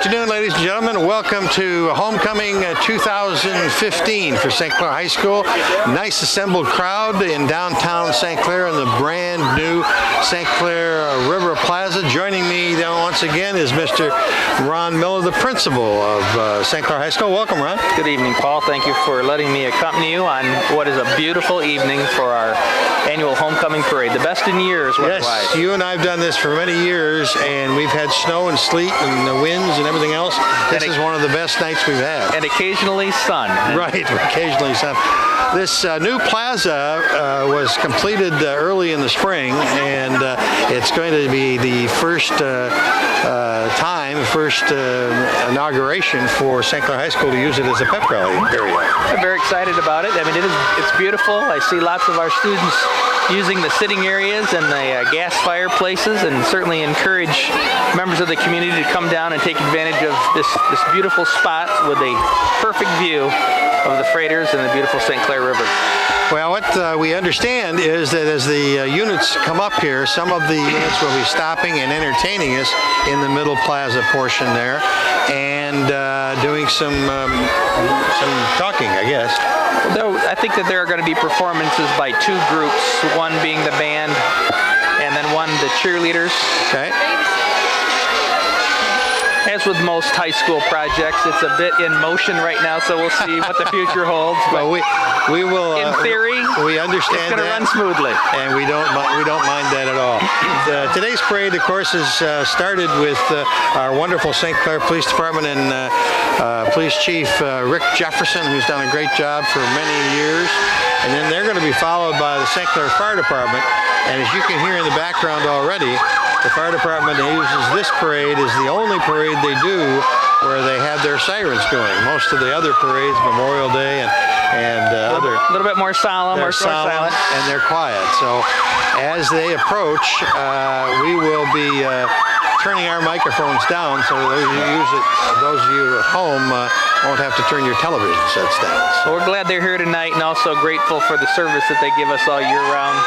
afternoon, ladies and gentlemen. Welcome to Homecoming 2015 for St. Clair High School. Nice assembled crowd in downtown St. Clair in the brand new St. Clair River Plaza. Joining me once again is Mr. Ron Miller, the principal of St. Clair High School. Welcome, Ron. Good evening, Paul. Thank you for letting me accompany you on what is a beautiful evening for our annual homecoming parade. The best in years, weather-wise. Yes, you and I have done this for many years, and we've had snow and sleet and the winds and everything else. This is one of the best nights we've had. And occasionally sun. Right, occasionally sun. This new plaza was completed early in the spring, and it's going to be the first inauguration for St. Clair High School to use it as a pep rally area. I'm very excited about it. I mean, it's beautiful. I see lots of our students using the sitting areas and the gas fireplaces, and certainly encourage members of the community to come down and take advantage of this beautiful spot with a perfect view of the freighters and the beautiful St. Clair River. Well, what we understand is that as the units come up here, some of the units will be stopping and entertaining us in the middle plaza portion there, and doing some talking, I guess. Though I think that there are going to be performances by two groups, one being the band and then one the cheerleaders. Okay. As with most high school projects, it's a bit in motion right now, so we'll see what the future holds. Well, we will. In theory, we understand it's going to run smoothly, and we don't mind that at all. Today's parade, of course, is started with our wonderful St. Clair Police Department and Police Chief Rick Jefferson, who's done a great job for many years. And then they're going to be followed by the St. Clair Fire Department. And as you can hear in the background already, the fire department uses this parade as the only parade they do where they have their sirens going. Most of the other parades, Memorial Day and a little bit more solemn, they're or silent, and they're quiet. So as they approach, we will be turning our microphones down so those of you at home won't have to turn your television sets down. So we're glad they're here tonight, and also grateful for the service that they give us all year round.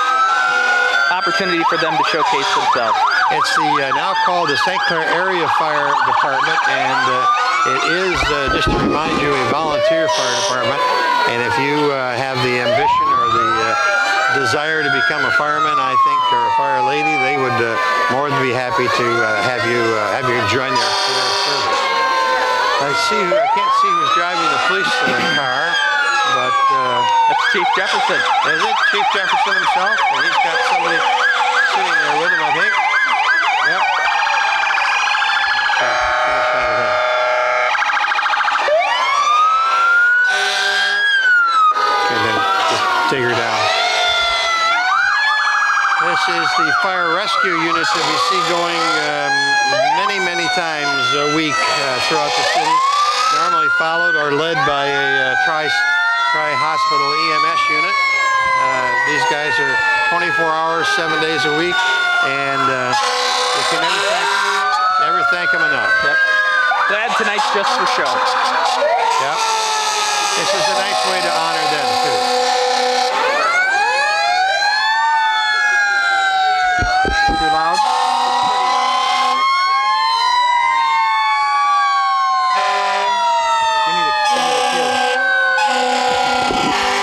Opportunity for them to showcase themselves. It's the now called the St. Clair Area Fire Department, and it is, just to remind you, a volunteer fire department. And if you have the ambition or the desire to become a fireman, I think, or a fire lady, they would more than be happy to have you join their service. I can't see who's driving the police car, but that's Chief Jefferson. Is it Chief Jefferson himself? And he's got somebody sitting there with him, I think. Yep. Okay, then just take her down. This is the fire rescue units that we see going many times a week throughout the city. Normally followed or led by a tri-hospital EMS unit. These guys are 24 hours, 7 days a week, and you can never thank them enough. Yep. Glad tonight's just for show. Yep. This is a nice way to honor them, too. Too loud?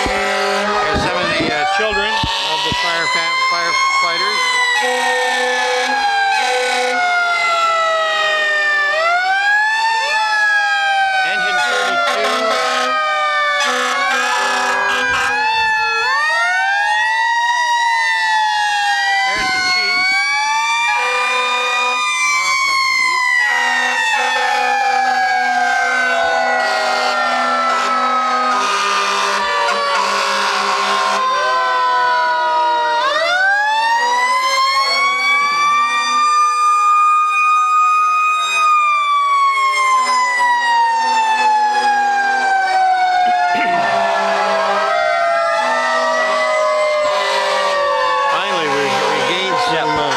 Here's some of the children of the firefighters. Engine 32. There's the chief. No, it's not the chief. Finally, we regained some. Go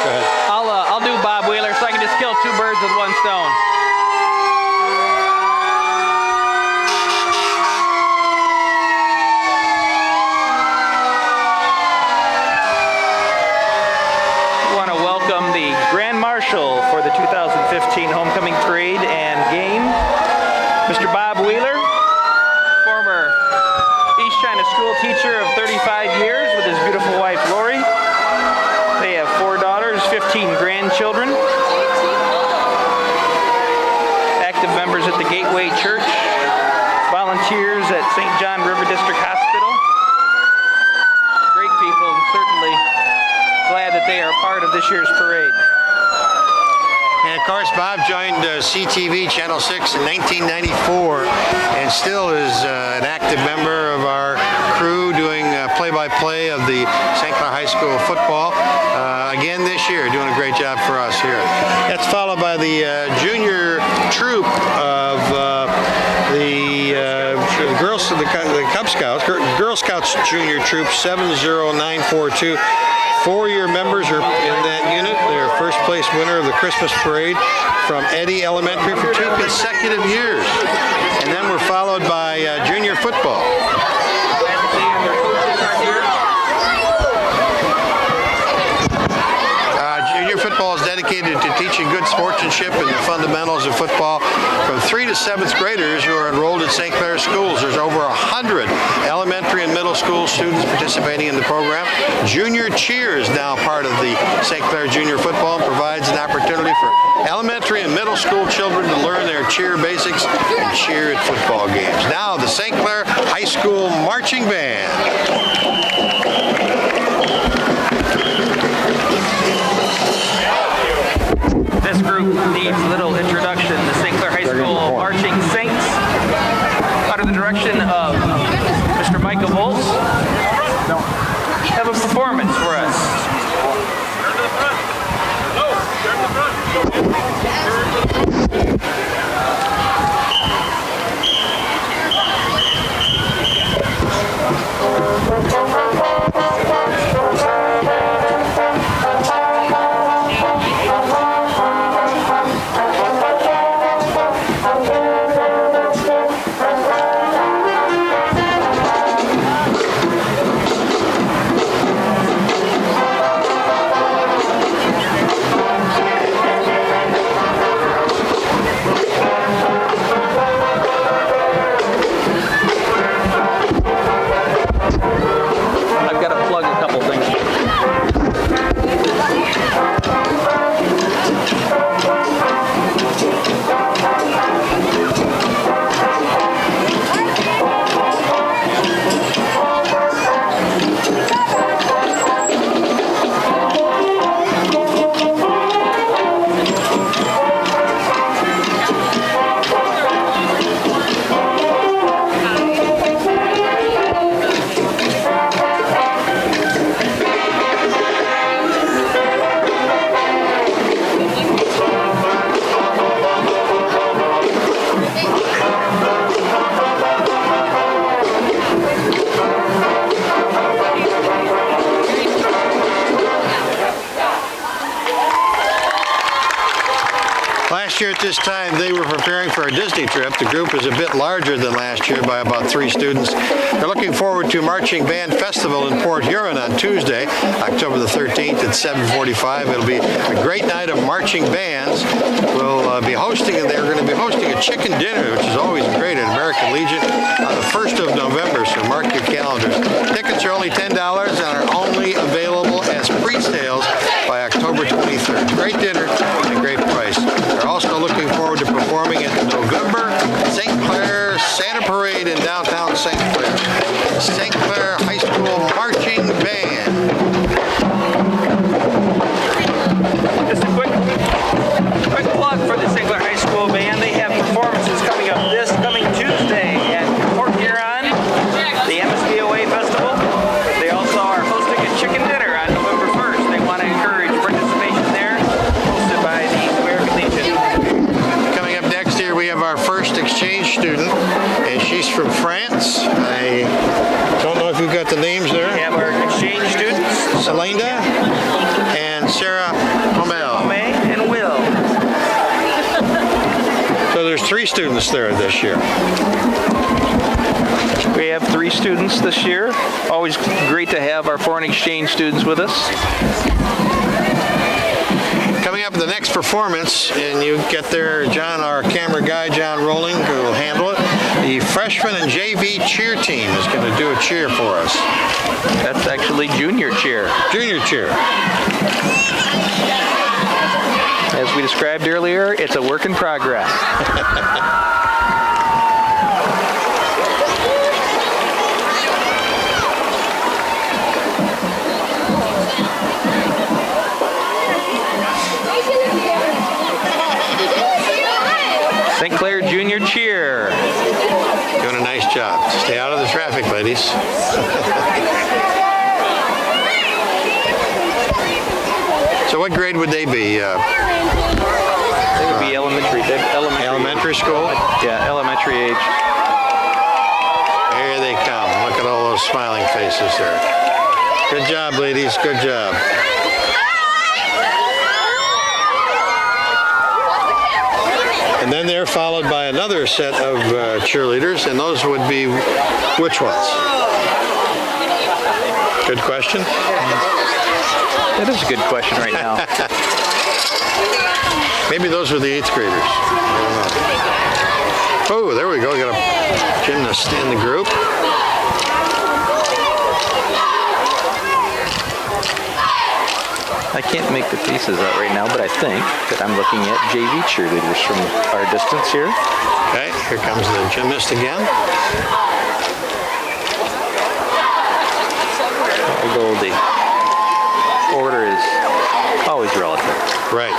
ahead. I'll do Bob Wheeler so I can just kill two birds with one stone. We want to welcome the Grand Marshal for the 2015 homecoming parade and game. Mr. Bob Wheeler, former East China school teacher of 35 years with his beautiful wife Lori. They have 4 daughters, 15 grandchildren. Active members at the Gateway Church, volunteers at St. John River District Hospital. Great people, and certainly glad that they are part of this year's parade. And of course, Bob joined CTV Channel 6 in 1994 and still is an active member of our crew doing play-by-play of the St. Clair High School football. Again this year, doing a great job for us here. That's followed by the junior troop of the Cub Scouts, Girl Scouts Junior Troop 70942. 4-year members are in that unit. They're first place winner of the Christmas parade from Eddy Elementary for 2 consecutive years. And then we're followed by junior football. Junior football is dedicated to teaching good sportsmanship and the fundamentals of football from 3 to 7th graders who are enrolled at St. Clair schools. There's over 100 elementary and middle school students participating in the program. Junior cheer is now part of the St. Clair Junior football and provides an opportunity for elementary and middle school children to learn their cheer basics and cheer at football games. Now the St. Clair High School Marching Band. This group needs a little introduction. The St. Clair High School Marching Saints, under the direction of Mr. Michael Volz, have a performance for us. Last year at this time, they were preparing for a Disney trip. The group is a bit larger than last year by about 3 students. They're looking forward to Marching Band Festival in Port Huron on Tuesday, October the 13th at 7:45. It'll be a great night of marching bands. We'll be hosting, and they're going to be hosting a chicken dinner, which is always great at American Legion, on the 1st of November, so mark your calendars. Tickets are only $10 and are only available as pre-sales by October 23rd. Great dinner and a great price. They're also looking forward to performing at the November St. Clair Santa Parade in downtown St. Clair. St. Clair High School Marching Band. Just a quick plug for the St. Clair High School Band. They have performances coming up this coming Tuesday at Port Huron, the MSBOA Festival. They also are hosting a chicken dinner on November 1st. They want to encourage participation there, hosted by the American Legion. Coming up next here, we have our first exchange student, and she's from France. I don't know if you've got the names there. We have our exchange students, Selena and Sarah Homel. and Will. So there's 3 students there this year. We have 3 students this year. Always great to have our foreign exchange students with us. Coming up the next performance, and you get there, John, our camera guy, John Rolling, who will handle it. The freshman and JV cheer team is going to do a cheer for us. That's actually junior cheer. Junior cheer. As we described earlier, it's a work in progress. St. Clair Junior Cheer. Doing a nice job. Stay out of the traffic, ladies. So what grade would they be? They would be elementary. Elementary school? Yeah, elementary age. Here they come. Look at all those smiling faces there. Good job, ladies. Good job. And then they're followed by another set of cheerleaders, and those would be which ones? Good question. That is a good question right now. Maybe those were the 8th graders. I don't know. Oh, there we go. We got a gymnast in the group. I can't make the faces out right now, but I think that I'm looking at JV cheerleaders from our distance here. Okay, here comes the gymnast again. Although the order is always relative. Right.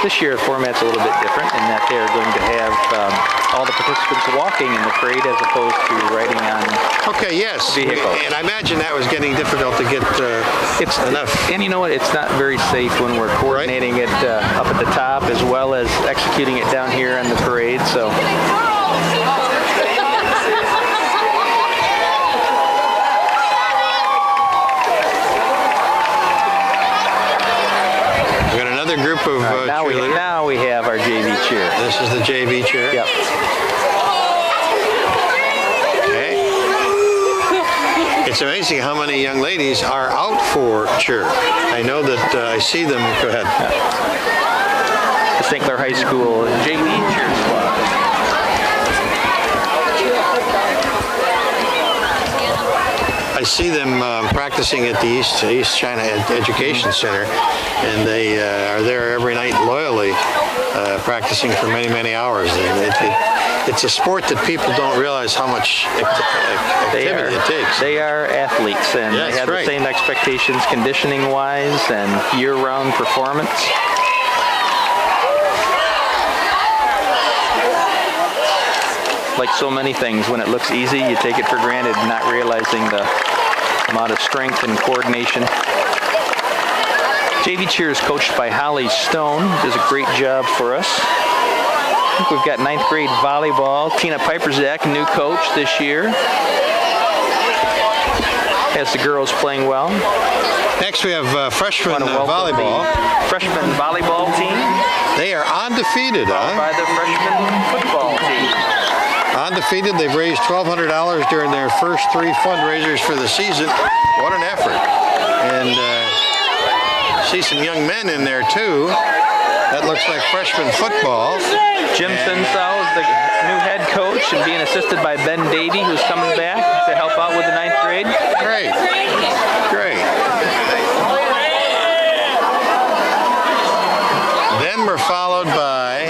This year the format's a little bit different in that they're going to have all the participants walking in the parade as opposed to riding on vehicles. And I imagine that was getting difficult to get enough. And you know what? It's not very safe when we're coordinating it up at the top as well as executing it down here in the parade. So. Group of cheerleaders. Now we have our JV cheer. This is the JV cheer? Yep. Okay. It's amazing how many young ladies are out for cheer. I know that I see them. Go ahead. The St. Clair High School JV cheer squad. I see them practicing at the East China Education Center, and they are there every night loyally practicing for many, many hours. And it's a sport that people don't realize how much activity it takes. They are athletes, and they have the same expectations conditioning-wise and year-round performance. Like so many things, when it looks easy, you take it for granted, not realizing the amount of strength and coordination. JV cheer is coached by Holly Stone, does a great job for us. I think we've got 9th grade volleyball. Tina Piperzak, new coach this year. Has the girls playing well. Next we have freshman volleyball. Freshman volleyball team. They are undefeated, huh? By the freshman football team. Undefeated. They've raised $1,200 during their first 3 fundraisers for the season. What an effort. And see some young men in there too. That looks like freshman football. Jim Sinsau is the new head coach and being assisted by Ben Davey, who's coming back to help out with the 9th grade. Great. Great. Then we're followed by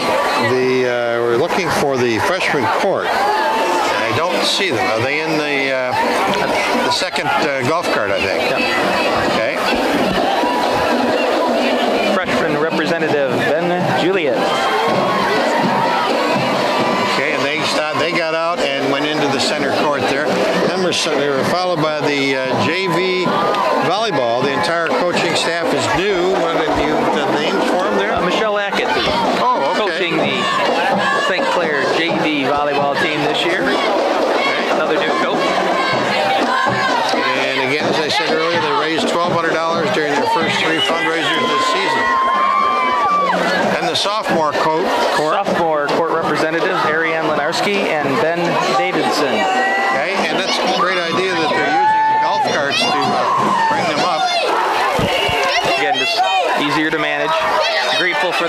we're looking for the freshman court. I don't see them. Are they in the second golf cart, I think? Yep. Okay. Freshman representative Ben Juliet. Okay, and they got out and went into the center court there. Then they were followed by the JV volleyball. The entire coaching staff is new. What have you the names for them there? Michelle Ackett is coaching the St. Clair JV volleyball team this year. Okay. Another new coach. And again, as I said earlier, they raised $1,200 during their first 3 fundraisers this season. And the sophomore court representatives, Ariane Lenarski and Ben Davidson. Okay, and that's a great idea that they're using golf carts to bring them up. Again, just easier to manage. Grateful for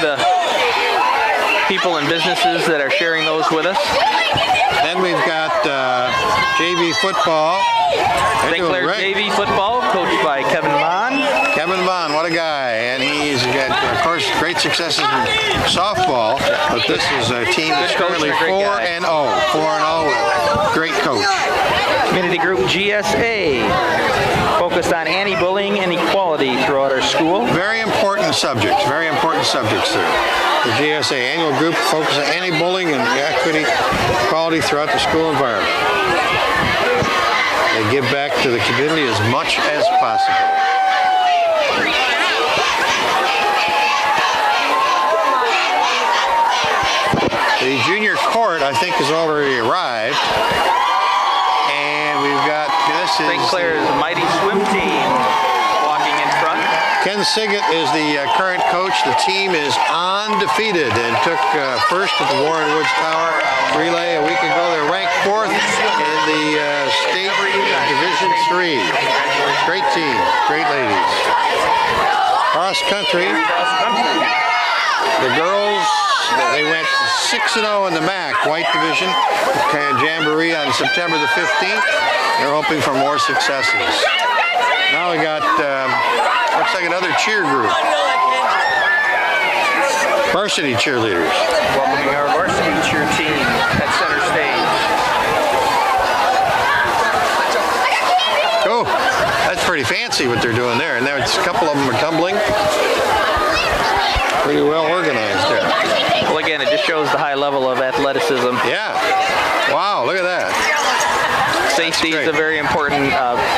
people and businesses that are sharing those with us. Then we've got JV football. St. Clair JV football, coached by Kevin Vaughn. Kevin Vaughn, what a guy. And he's got, of course, great successes in softball. But this is a team that's currently 4-0. 4-0 with great coach. Community Group GSA, focused on anti-bullying and equality throughout our school. Very important subjects there. The GSA annual group focuses on anti-bullying and equity, equality throughout the school environment. They give back to the community as much as possible. The junior court, I think, has already arrived. And we've got, this is St. Clair's mighty swim team walking in front. Ken Siggett is the current coach. The team is undefeated and took first at the Warren Woods Tower relay a week ago. They're ranked 4th in the state Division 3. Great team, great ladies. Cross country, the girls, they went 6-0 in the MAC White Division Jamboree on September the 15th. They're hoping for more successes. Now we got, looks like another cheer group. Varsity cheerleaders. Welcoming our varsity cheer team at center stage. Oh, that's pretty fancy what they're doing there. And there's a couple of them are tumbling. Pretty well organized there. Well, again, it just shows the high level of athleticism. Yeah. Wow, look at that. Safety is a very important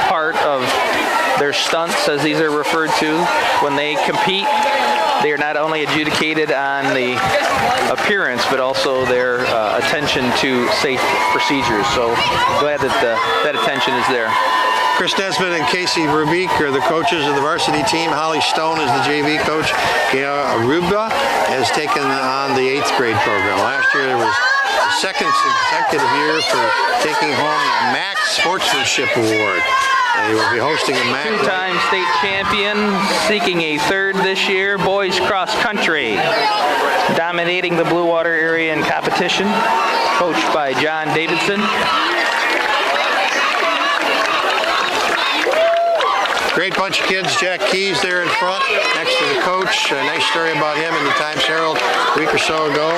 part of their stunts, as these are referred to. When they compete, they are not only adjudicated on the appearance, but also their attention to safe procedures. So glad that that attention is there. Chris Nesbitt and Casey Rubik are the coaches of the varsity team. Holly Stone is the JV coach. Gail Aruba has taken on the 8th grade program. Last year there was the second consecutive year for taking home the MAC Sportsmanship Award. They will be hosting a MAC. Two-time state champion, seeking a 3rd this year, boys cross country. Dominating the Blue Water area in competition, coached by John Davidson. Great bunch of kids. Jack Keys there in front, next to the coach. A nice story about him in the Times Herald a week or so ago.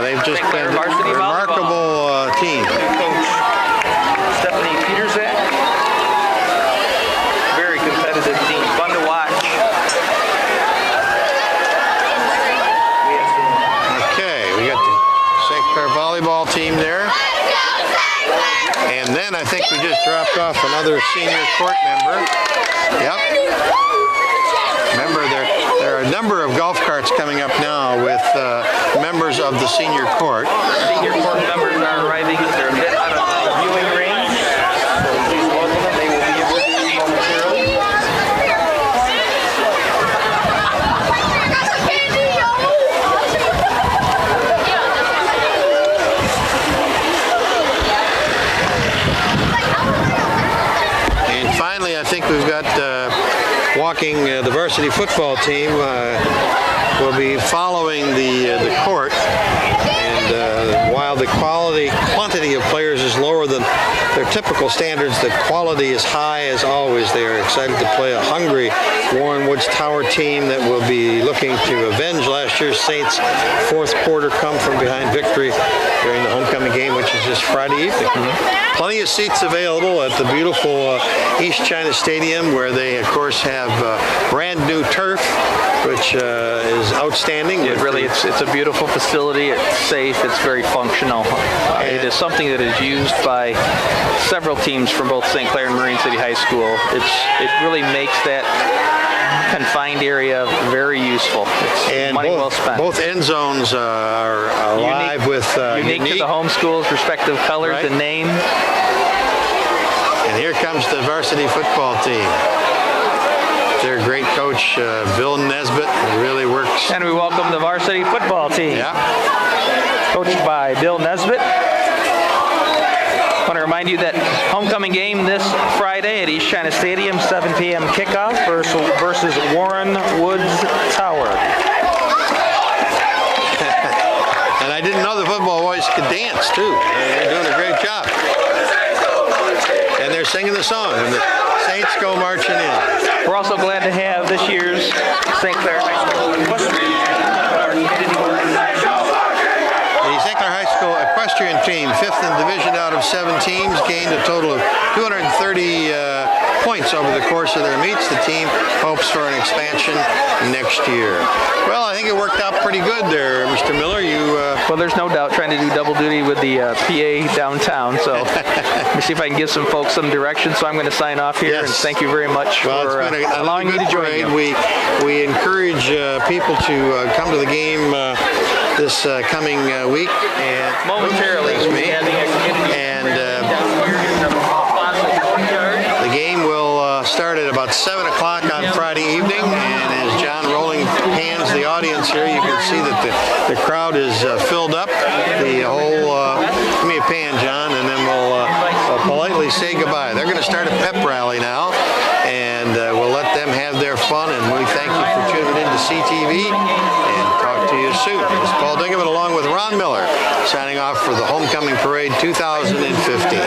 They've just been a remarkable team. Coach Stephanie Peterzak. Very competitive team, fun to watch. Okay, we got the St. Clair volleyball team there. And then I think we just dropped off another senior court member. Yep. Remember, there are a number of golf carts coming up now with members of the senior court. Senior court members are arriving. They're a bit out of the viewing range. So please welcome them. They will be with you momentarily. And finally, I think we've got walking the varsity football team will be following the court. And while the quantity of players is lower than their typical standards, the quality is high as always. They are excited to play a hungry Warren Woods Tower team that will be looking to avenge last year's Saints' 4th quarter come from behind victory during the homecoming game, which is this Friday evening. Plenty of seats available at the beautiful East China Stadium, where they, of course, have brand new turf, which is outstanding. It's a beautiful facility. It's safe. It's very functional. It is something that is used by several teams from both St. Clair and Marine City High School. It really makes that confined area very useful. It's money well spent. Both end zones are alive with unique to the home school's respective colors and names. And here comes the varsity football team. Their great coach, Bill Nesbitt, really works. And we welcome the varsity football team. Yeah. Coached by Bill Nesbitt. I want to remind you that homecoming game this Friday at East China Stadium, 7 p.m. kickoff versus Warren Woods Tower. could dance too. They're doing a great job. And they're singing the song when the Saints go marching in. We're also glad to have this year's St. Clair High School equestrian. The St. Clair High School equestrian team, 5th in division out of 7 teams, gained a total of 230 points over the course of their meets. The team hopes for an expansion next year. Well, I think it worked out pretty good there, Mr. Miller. Well, there's no doubt trying to do double duty with the PA downtown. So let me see if I can give some folks some direction. So I'm going to sign off here, and thank you very much for allowing me to join you. We encourage people to come to the game this coming week. And momentarily, and the game will start at about 7 o'clock on Friday evening. And as John Rolling pans the audience here, you can see that the crowd is filled up. The whole, give me a pan, John, and then we'll politely say goodbye. They're going to start a pep rally now, and we'll let them have their fun. And we thank you for tuning in to CTV, and talk to you soon. This is Paul Dingaman along with Ron Miller, signing off for the Homecoming Parade 2015.